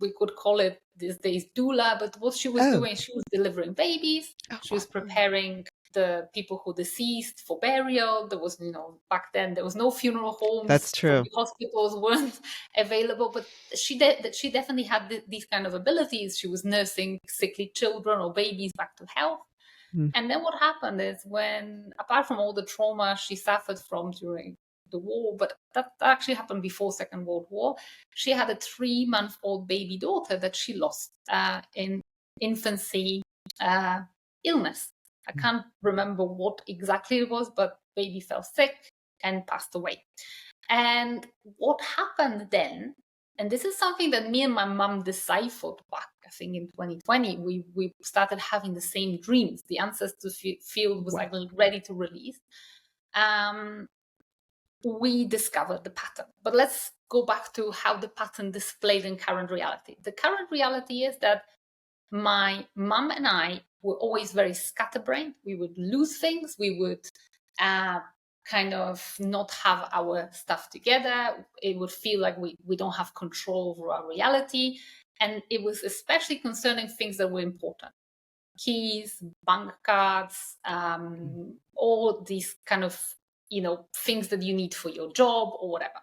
We could call it these days doula, but what she was Oh. doing, she was delivering babies. She was preparing the people who deceased for burial. There was, back then there was no funeral That's homes, so true. the hospitals weren't available. But she definitely had these kind of abilities. She was nursing sickly children or babies back to health. And then what happened is when, apart from all the trauma she suffered from during the war, but that actually happened before Second World War, she had a 3-month-old baby daughter that she lost in infancy illness. I can't remember what exactly it was, but baby fell sick and passed away. And what happened then, and this is something that me and my mom deciphered back, I think in 2020, we started having the same dreams. The ancestral field was like ready to release. We discovered the pattern. But let's go back to how the pattern displayed in current reality. The current reality is that my mom and I were always very scatterbrained. We would lose things. We would kind of not have our stuff together. It would feel like we don't have control over our reality. And it was especially concerning things that were important. Keys, bank cards, all these kind of, things that you need for your job or whatever.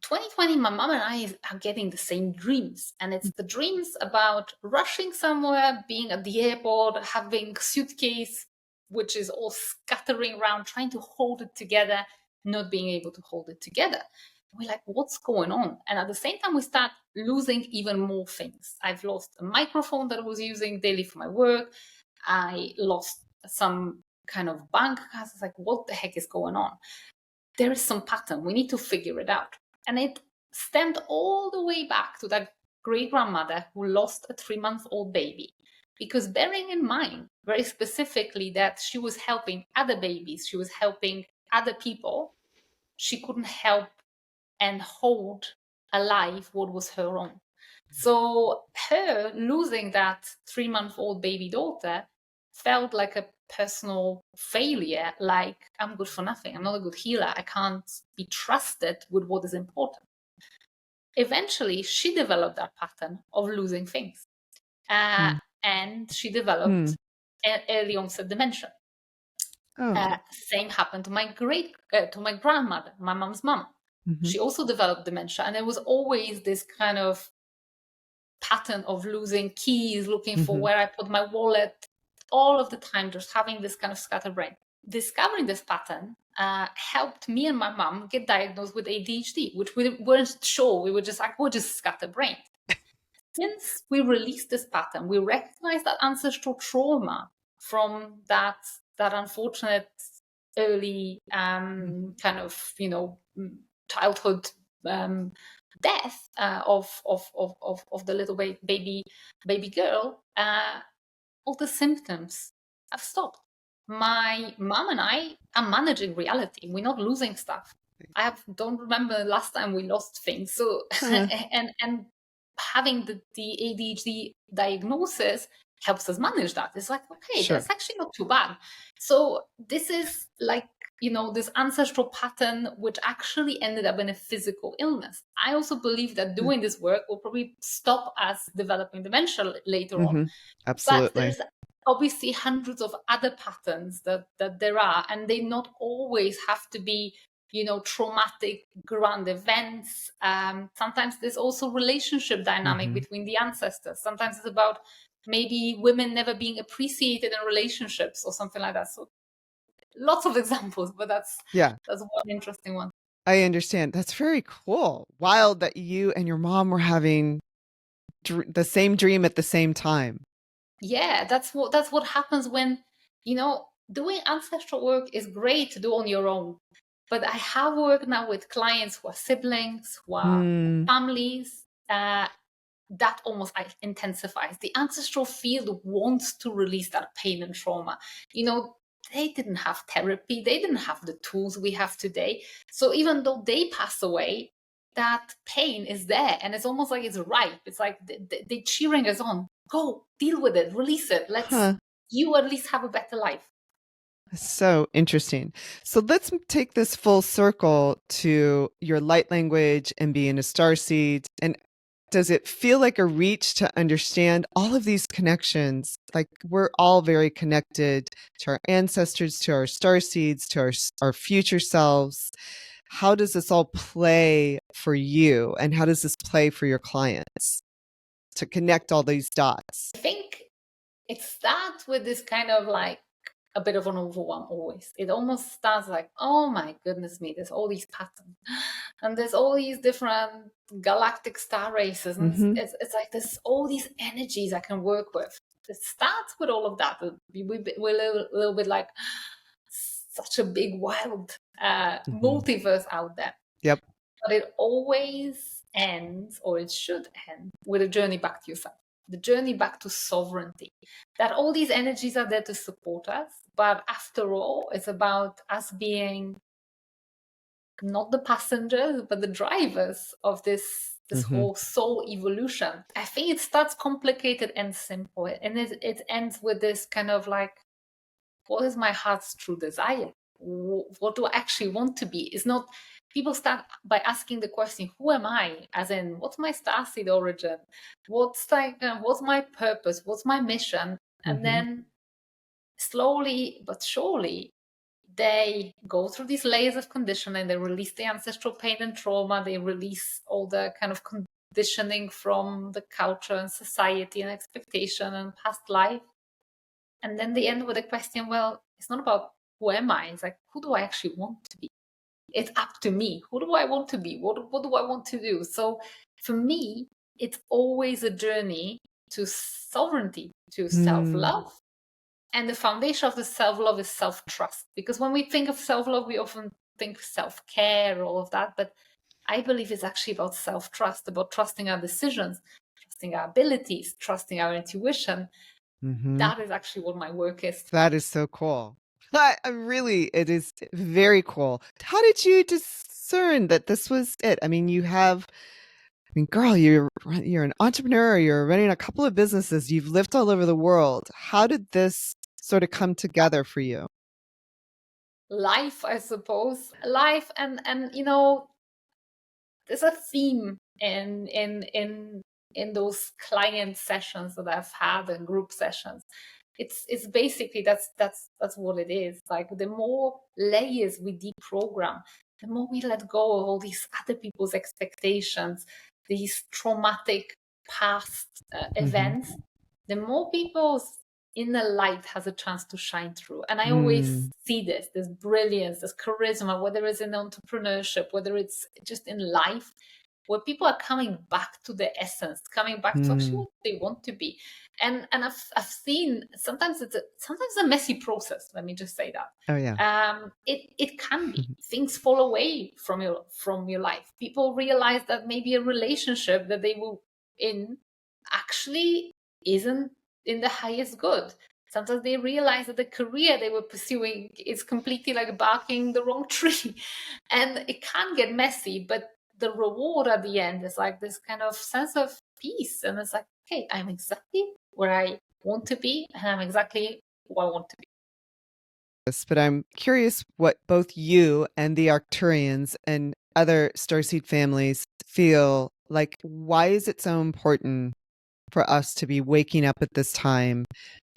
2020, my mom and I are getting the same dreams. And it's the dreams about rushing somewhere, being at the airport, having suitcase, which is all scattering around, trying to hold it together, not being able to hold it together. We're like, what's going on? And at the same time, we start losing even more things. I've lost a microphone that I was using daily for my work. I lost some kind of bank cards. It's like, what the heck is going on? There is some pattern. We need to figure it out. And it stemmed all the way back to that great-grandmother who lost a 3-month-old baby. Because bearing in mind, very specifically, that she was helping other babies, she was helping other people, she couldn't help and hold alive what was her own. So her losing that 3-month-old baby daughter felt like a personal failure, like I'm good for nothing. I'm not a good healer. I can't be trusted with what is important. Eventually, she developed that pattern of losing things. And she developed early onset dementia. Same happened to my grandmother, my mom's mom. She also developed dementia. And there was always this kind of pattern of losing keys, looking for where I put my wallet, all of the time, just having this kind of scatterbrain. Discovering this pattern helped me and my mom get diagnosed with ADHD, which we weren't sure. We were just like, we're just scatterbrained. Since we released this pattern, we recognized that ancestral trauma from that unfortunate early kind of, childhood death of the little baby girl. All the symptoms have stopped. My mom and I are managing reality. We're not losing stuff. Don't remember the last time we lost things. So and having the ADHD diagnosis helps us manage that. It's like, okay, that's actually not too bad. So this is like, this ancestral pattern, which actually ended up in a physical illness. I also believe that doing this work will probably stop us developing dementia later on. Absolutely. But there's obviously hundreds of other patterns that there are, and they not always have to be, traumatic grand events. Sometimes there's also relationship dynamic between the ancestors. Sometimes it's about maybe women never being appreciated in relationships or something like that. So lots of examples, but that's one interesting one. I understand. That's very cool. Wild that you and your mom were having the same dream at the same time. Yeah, that's what happens when, doing ancestral work is great to do on your own. But I have worked now with clients who are siblings, who are families, that almost intensifies. The ancestral field wants to release that pain and trauma. They didn't have therapy. They didn't have the tools we have today. So even though they pass away, that pain is there. And it's almost like it's ripe. It's like they're cheering us on. Go, deal with it, release it. You at least have a better life. So interesting. So let's take this full circle to your light language and being a starseed. And does it feel like a reach to understand all of these connections? Like we're all very connected to our ancestors, to our starseeds, to our future selves. How does this all play for you? And how does this play for your clients to connect all these dots? I think it starts with this kind of like a bit of an overwhelm always. It almost starts like, oh my goodness me, there's all these patterns and there's all these different galactic star races. And it's like there's all these energies I can work with. It starts with all of that. We're a little bit like such a big, wild multiverse out there. Yep. But it always ends, or it should end, with a journey back to yourself. The journey back to sovereignty. That all these energies are there to support us, but after all, it's about us being not the passengers, but the drivers of this whole soul evolution. I think it starts complicated and simple, and it ends with this kind of like, what is my heart's true desire? What do I actually want to be? It's not, people start by asking the question, who am I? As in, what's my starseed origin? What's my purpose? What's my mission? And then slowly but surely, they go through these layers of conditioning. They release the ancestral pain and trauma. They release all the kind of conditioning from the culture and society and expectation and past life. And then they end with a question, well, it's not about who am I? It's like, who do I actually want to be? It's up to me. Who do I want to be? What do I want to do? So for me, it's always a journey to sovereignty, to self-love. And the foundation of the self-love is self-trust. Because when we think of self-love, we often think self-care, all of that. But I believe it's actually about self-trust, about trusting our decisions, trusting our abilities, trusting our intuition. That is actually what my work is. That is so cool. Really, it is very cool. How did you discern that this was it? I mean, girl, you're an entrepreneur, you're running a couple of businesses, you've lived all over the world. How did this sort of come together for you? Life, I suppose. Life, and there's a theme in those client sessions that I've had and group sessions. It's basically that's what it is. Like, the more layers we deprogram, the more we let go of all these other people's expectations, these traumatic past events, the more people's inner light has a chance to shine through. And I always see this brilliance, this charisma, whether it's in entrepreneurship, whether it's just in life, where people are coming back to the essence, coming back to actually what they want to be. And I've seen sometimes it's a messy process. Let me just say that. Oh yeah. It can be. Things fall away from your life. People realize that maybe a relationship that they were in actually isn't in the highest good. Sometimes they realize that the career they were pursuing is completely like barking the wrong tree. And it can get messy, but the reward at the end is like this kind of sense of peace. And it's like, okay, I'm exactly where I want to be, and I'm exactly who I want to be. But I'm curious what both you and the Arcturians and other starseed families feel like. Why is it so important for us to be waking up at this time,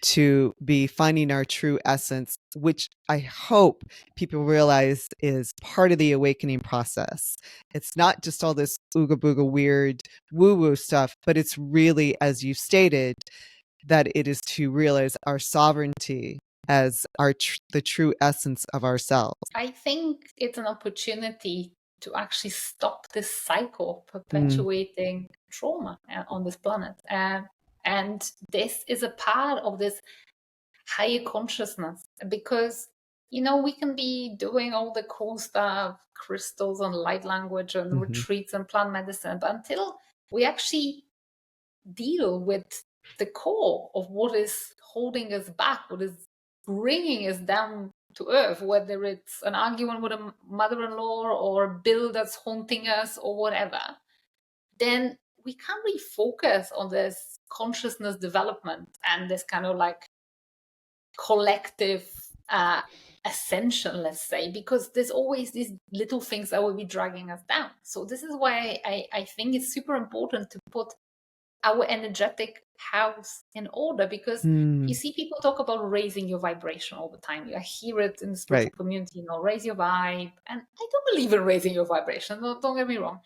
to be finding our true essence, which I hope people realize is part of the awakening process? It's not just all this ooga booga weird woo-woo stuff, but it's really, as you stated, that it is to realize our sovereignty as the true essence of ourselves. I think it's an opportunity to actually stop this cycle of perpetuating trauma on this planet. And this is a part of this higher consciousness, because we can be doing all the cool stuff, crystals and light language and retreats and plant medicine, but until we actually deal with the core of what is holding us back, what is bringing us down to earth, whether it's an argument with a mother-in-law or a bill that's haunting us or whatever, then we can't refocus on this consciousness development and this kind of like collective ascension, let's say, because there's always these little things that will be dragging us down. So this is why I think it's super important to put our energetic house in order, because you see people talk about raising your vibration all the time. I hear it in the spiritual community, raise your vibe. And I don't believe in raising your vibration, don't get me wrong.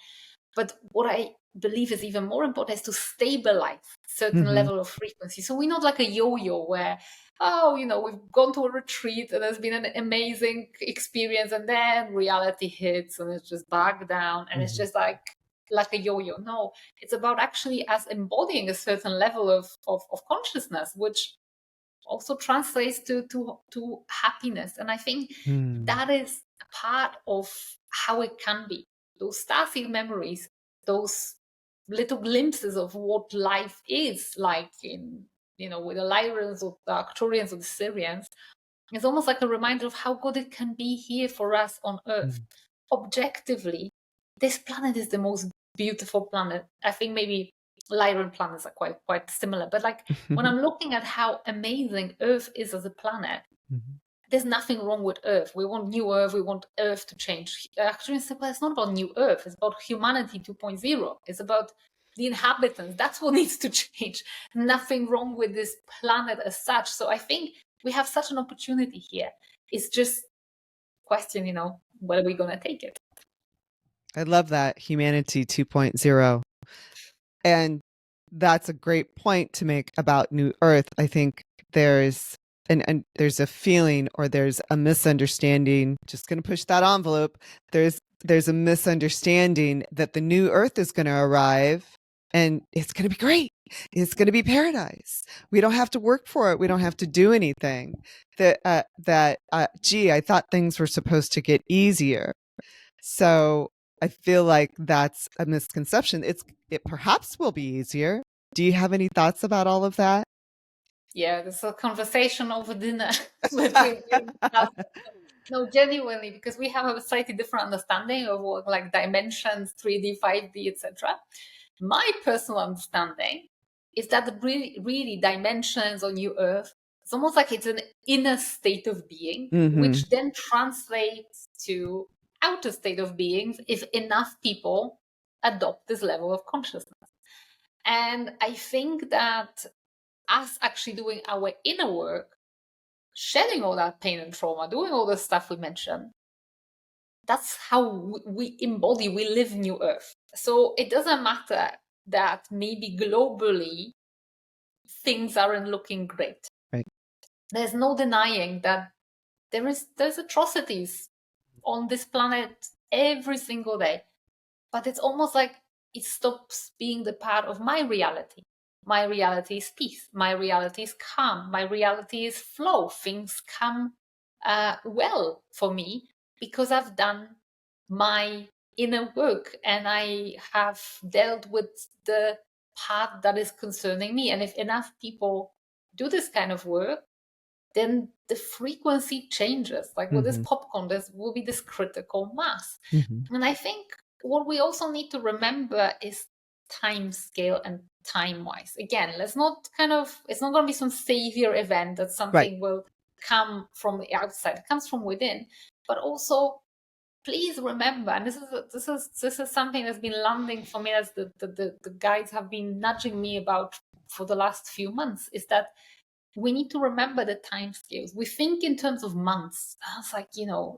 But what I believe is even more important is to stabilize certain level of frequency. So we're not like a yo-yo where, oh, we've gone to a retreat and there's been an amazing experience and then reality hits and it's just back down and it's just like a yo-yo. No, it's about actually us embodying a certain level of consciousness, which also translates to happiness. And I think that is a part of how it can be. Those starseed memories, those little glimpses of what life is like in, with the Lyrians or the Arcturians or the Syrians, it's almost like a reminder of how good it can be here for us on Earth. Objectively, this planet is the most beautiful planet. I think maybe Lyran planets are quite similar. But like when I'm looking at how amazing Earth is as a planet, there's nothing wrong with Earth. We want new Earth. We want Earth to change. Actually, it's not about new Earth. It's about humanity 2.0. It's about the inhabitants. That's what needs to change. Nothing wrong with this planet as such. So I think we have such an opportunity here. It's just question, where are we going to take it? I love that, humanity 2.0. And that's a great point to make about New Earth. I think there's there's a feeling, or there's a misunderstanding, just going to push that envelope. There's a misunderstanding that the New Earth is going to arrive and it's going to be great. It's going to be paradise. We don't have to work for it. We don't have to do anything. Gee, I thought things were supposed to get easier. So I feel like that's a misconception. It perhaps will be easier. Do you have any thoughts about all of that? Yeah, there's a conversation over dinner between us. No, genuinely, because we have a slightly different understanding of what, like, dimensions, 3D, 5D, etc. My personal understanding is that the really dimensions on New Earth, it's almost like it's an inner state of being, which then translates to outer state of beings if enough people adopt this level of consciousness. And I think that us actually doing our inner work, shedding all that pain and trauma, doing all the stuff we mentioned, that's how we embody, we live New Earth. So it doesn't matter that maybe globally things aren't looking great. Right. There's no denying that there's atrocities on this planet every single day. But it's almost like it stops being the part of my reality. My reality is peace. My reality is calm. My reality is flow. Things come well for me because I've done my inner work and I have dealt with the part that is concerning me. And if enough people do this kind of work, then the frequency changes. Like with this popcorn, there will be this critical mass. And I think what we also need to remember is time scale and time wise. Again, it's not going to be some savior event that something will come from the outside. It comes from within. But also, please remember, and this is something that's been landing for me as the guides have been nudging me about for the last few months, is that we need to remember the time scales. We think in terms of months. It's like,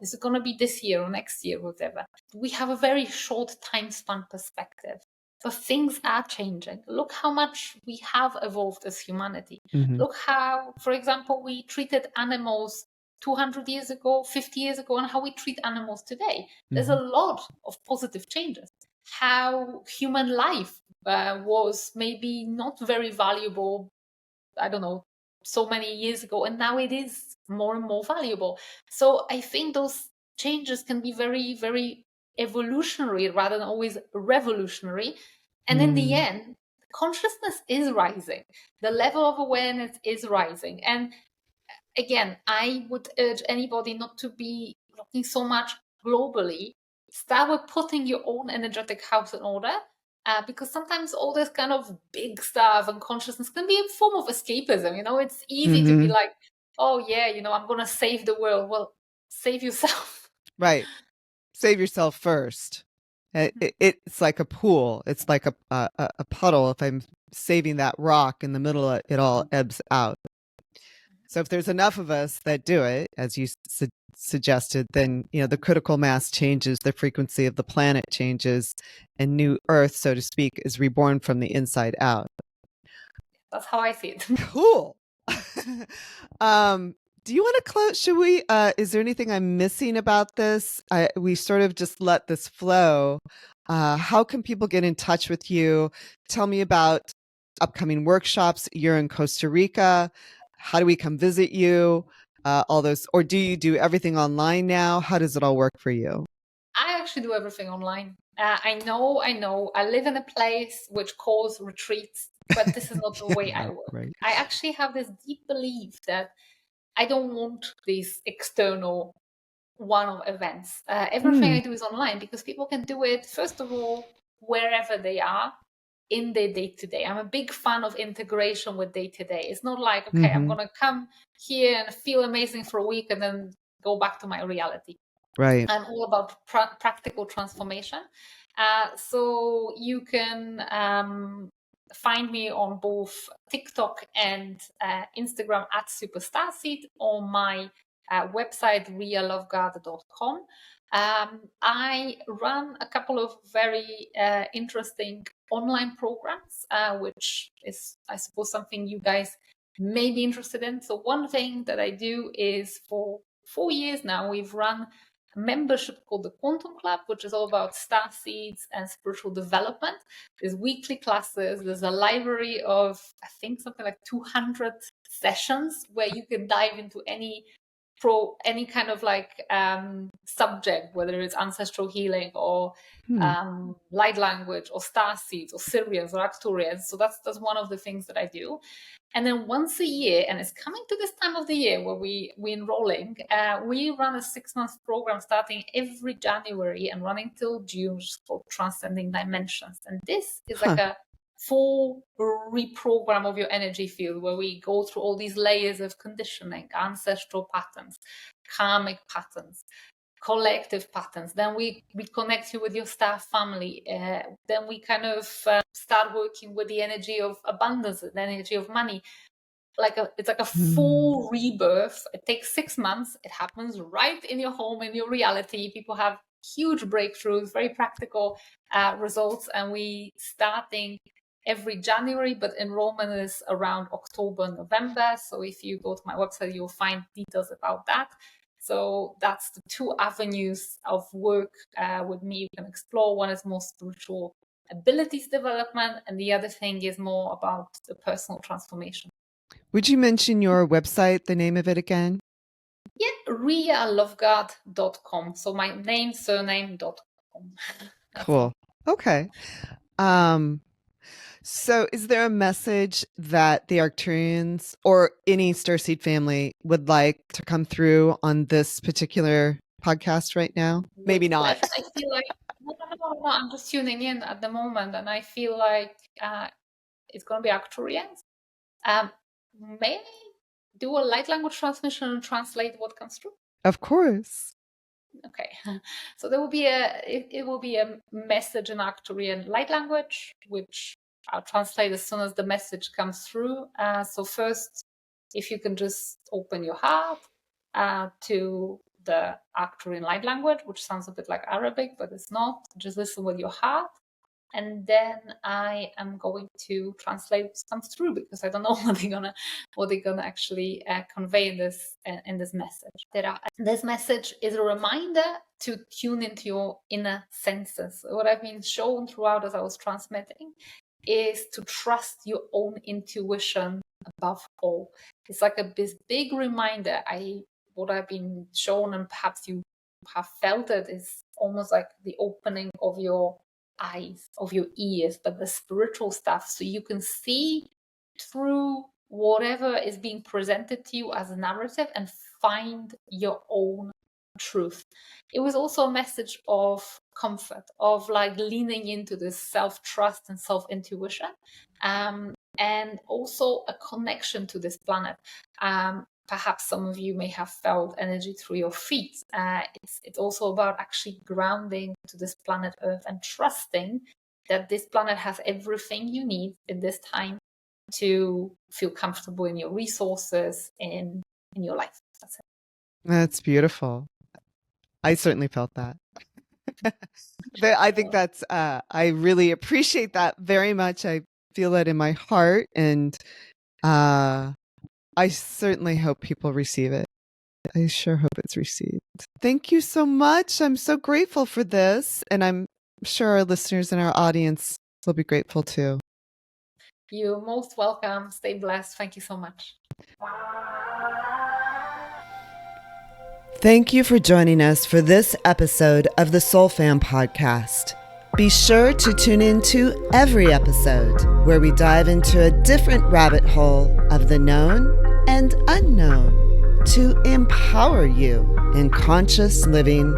is it going to be this year or next year, whatever. We have a very short time span perspective. But things are changing. Look how much we have evolved as humanity. Look how, for example, we treated animals 200 years ago, 50 years ago, and how we treat animals today. There's a lot of positive changes. How human life was maybe not very valuable, I don't know, so many years ago, and now it is more and more valuable. So I think those changes can be very, very evolutionary rather than always revolutionary. And in the end, consciousness is rising. The level of awareness is rising. And again, I would urge anybody not to be looking so much globally. Start with putting your own energetic house in order. Because sometimes all this kind of big stuff and consciousness can be a form of escapism. It's easy to be like, oh yeah, I'm going to save the world. Well, save yourself. Right. Save yourself first. It's like a pool. It's like a puddle. If I'm saving that rock in the middle, it all ebbs out. So if there's enough of us that do it, as you suggested, then the critical mass changes, the frequency of the planet changes, and new Earth, so to speak, is reborn from the inside out. That's how I see it. Cool. Do you want to close? Should we? Is there anything I'm missing about this? We sort of just let this flow. How can people get in touch with you? Tell me about upcoming workshops. You're in Costa Rica. How do we come visit you? All those, or do you do everything online now? How does it all work for you? I actually do everything online. I know. I live in a place which calls retreats, but this is not the way I work. Right. I actually have this deep belief that I don't want these external one-off events. Everything I do is online because people can do it, first of all, wherever they are in their day-to-day. I'm a big fan of integration with day-to-day. It's not like, okay, I'm going to come here and feel amazing for a week and then go back to my reality. Right. I'm all about practical transformation. So you can find me on both TikTok and Instagram at Starseed, on my website realloveguard.com. I run a couple of very interesting online programs, which is, I suppose, something you guys may be interested in. So one thing that I do is, for 4 years now, we've run a membership called the Quantum Club, which is all about star seeds and spiritual development. There's weekly classes. There's a library of, I think, something like 200 sessions where you can dive into any kind of subject, whether it's ancestral healing or light language or star seeds or Syrians or Arcturians. So that's one of the things that I do. And then once a year, and it's coming to this time of the year where we're enrolling, we run a 6-month program starting every January and running till June, which is called Transcending Dimensions. And this is like a full reprogram of your energy field, where we go through all these layers of conditioning, ancestral patterns, karmic patterns, collective patterns. Then we connect you with your star family. Then we kind of start working with the energy of abundance, the energy of money. It's like a full rebirth. It takes 6 months. It happens right in your home, in your reality. People have huge breakthroughs, very practical results, and we starting every January, but enrollment is around October, November. So if you go to my website, you'll find details about that. So that's the 2 avenues of work with me you can explore. One is more spiritual abilities development, and the other thing is more about the personal transformation. Would you mention your website, the name of it again? Yeah, realloveguard.com. So my name, surname.com. Cool. Okay. So is there a message that the Arcturians or any Starseed family would like to come through on this particular podcast right now? Maybe not. I feel like, no, I'm just tuning in at the moment, and I feel like it's going to be Arcturians. May I do a light language transmission and translate what comes through? Of course. Okay, so there will be it will be a message in Arcturian light language, which I'll translate as soon as the message comes through. So first, if you can just open your heart to the Arcturian light language, which sounds a bit like Arabic, but it's not. Just listen with your heart. And then I am going to translate what comes through, because I don't know what they're gonna actually convey in this message. This message is a reminder to tune into your inner senses. What I've been shown throughout as I was transmitting is to trust your own intuition above all. It's like this big reminder. What I've been shown, and perhaps you have felt it, is almost like the opening of your eyes, of your ears, but the spiritual stuff, so you can see through whatever is being presented to you as a narrative and find your own truth. It was also a message of comfort, of like leaning into this self-trust and self-intuition, and also a connection to this planet. Perhaps some of you may have felt energy through your feet. It's also about actually grounding to this planet Earth and trusting that this planet has everything you need in this time to feel comfortable in your resources in your life. That's it. That's beautiful. I certainly felt that. I think that's, I really appreciate that very much. I feel that in my heart, and I certainly hope people receive it. I sure hope it's received. Thank you so much. I'm so grateful for this, and I'm sure our listeners and our audience will be grateful too. You're most welcome. Stay blessed. Thank you so much. Thank you for joining us for this episode of the Soul Fam podcast. Be sure to tune into every episode where we dive into a different rabbit hole of the known and unknown to empower you in conscious living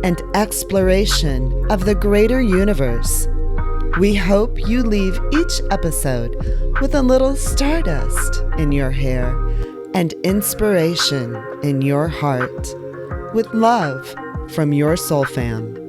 and exploration of the greater universe. We hope you leave each episode with a little stardust in your hair and inspiration in your heart. With love from your Soul Fam.